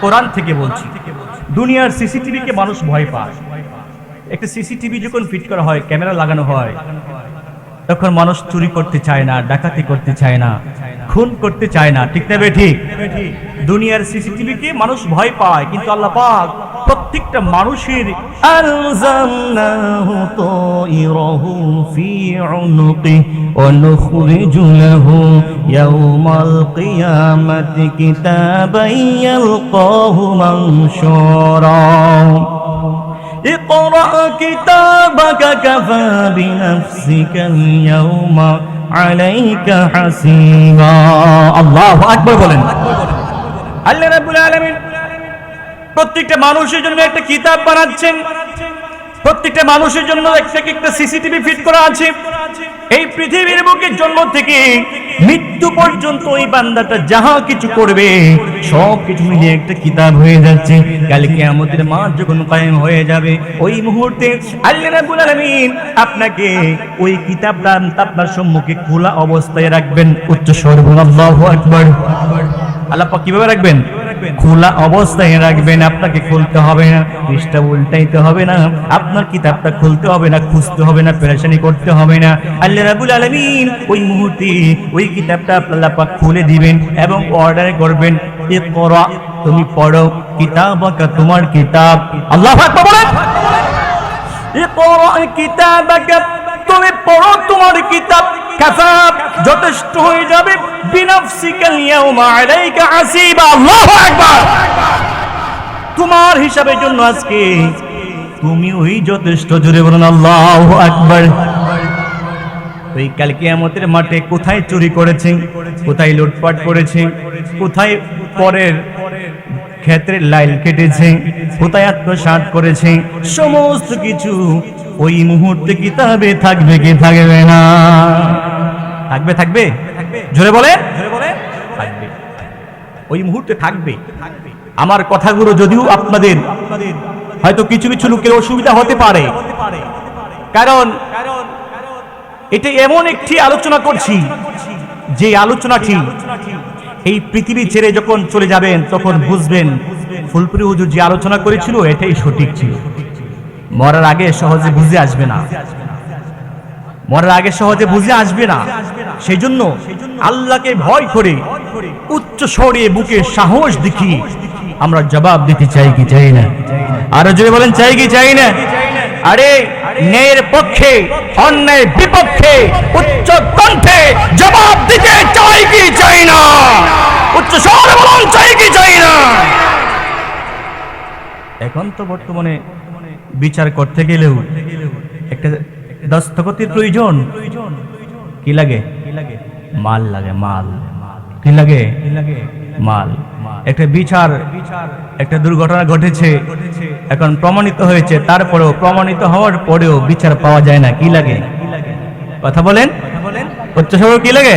কোরআন থেকে বলছি, দুনিয়ার সিসিটিভিকে মানুষ ভয় পায়। একটা সিসিটিভি যখন ফিট করা হয়, ক্যামেরা লাগানো হয়, তখন মানুষ চুরি করতে চায় না, ডাকাতি করতে চায় না, খুন করতে চায় না। ঠিক না বেঠিক? দুনিয়ার সিসিটিভিকে মানুষ ভয় পায়, কিন্তু আল্লাহ পাক প্রত্যেকটা মানুষের আলজামনাহু তাইরাহু ফি উনুকি ওয়া নুখরিজু লাহু ইয়াওমাল কিয়ামাতি কিতাবান ইয়ালকাহু মানশুরা اقرأ كتابك كفى بنفسك اليوم عليك حسيبا الله أكبر বলেন। আল্লাহ রাব্বুল আলামিন প্রত্যেকটা মানুষের জন্য একটা কিতাব বানাচ্ছেন, প্রত্যেকটা মানুষের জন্য একটা সিসিটিভি ফিট করা আছে। এই পৃথিবীর বুকে জন্ম থেকে মৃত্যু পর্যন্ত ওই বান্দাটা যাহা কিছু করবে সব কিছু মিলিয়ে একটা কিতাব হয়ে যাচ্ছে। কাল কিয়ামতের মাঠ যখন কায়েম হয়ে যাবে, ওই মুহূর্তে আল্লাহ রাব্বুল আলামিন আপনাকে ওই কিতাবটা আপনার সম্মুখে খোলা অবস্থায় রাখবেন। উচ্চ স্বরে বলুন আল্লাহু আকবার। আল্লাহ পাক কিভাবে রাখবেন? খোলা অবস্থায় রাখবেন। আপনাকে খুলতে হবে না, পৃষ্ঠা উল্টাইতে হবে না, আপনার কিতাবটা খুলতে হবে না, খুঁজতে হবে না, পেরেশানি করতে হবে না। আল্লাহ রাব্বুল আলামিন ওই মুহূর্তে ওই কিতাবটা আল্লাহ পাক খুলে দিবেন এবং অর্ডার করবেন, ইকরা, তুমি পড়ো কিতাবাকা, তোমার কিতাব। আল্লাহু আকবার বলেন। ইকরা কিতাবাকা, তুমি পড়ো তোমার কিতাব। কাফা, যথেষ্ট হয়ে যাবে। বিনাফসিকাল ইয়াউমা আলাইকা হাসিবা। আল্লাহু আকবার। তোমার হিসাবের জন্য আজকে তুমি ওই যথেষ্ট। জোরে বলুন আল্লাহু আকবার। ওই কাল কিয়ামতের মাঠে কোথায় চুরি করেছে, কোথায় লুটপাট করেছে, কোথায় পরের ক্ষেত্রে লাইল কেটেছে, কোথায় আত্মসাৎ করেছে, সমস্ত কিছু ওই মুহূর্তে কিতাবে থাকবে কি থাকবে না? থাকবে, থাকবে। জোরে বলে থাকবে। ওই মুহূর্তে থাকবে। আমার কথাগুলো যদিও আপনাদের হয়তো কিছু কিছু লোকের অসুবিধা হতে পারে, কারণ এটা এমন একটি আলোচনা করছি যে আলোচনাটি এই পৃথিবী ছেড়ে যখন চলে যাবেন তখন বুঝবেন ফুলপুরি হুজুর যে আলোচনা করেছিল এটাই সঠিক ছিল। মরার আগে সহজে বুঝে আসবে না, মরার আগে সহজে বুঝে আসবে না। সেই জন্য আল্লাহকে ভয় করে উচ্চ স্বরে বুকে সাহস দেখিয়ে আমরা জবাব দিতে চাই কি চাই না? আরো জোরে বলেন, চাই কি চাই না? আরে ন্যায়ের পক্ষে অন্যায়ের বিপক্ষে উচ্চ কণ্ঠে জবাব দিতে চাই কি চাই না? উচ্চ স্বরে বলুন, চাই কি চাই না? এখন তো বর্তমানে বিচার করতে গেলেও একটা দস্তখতের প্রয়োজন। কি লাগে? মাল লাগে, মাল। কি লাগে? মাল। একটা বিচার, একটা দুর্ঘটনা ঘটেছে, এখন প্রমাণিত হয়েছে, তারপরেও প্রমাণিত হওয়ার পরেও বিচার পাওয়া যায় না। কি লাগে? কথা বলেন। উচ্চ স্বরে কি লাগে?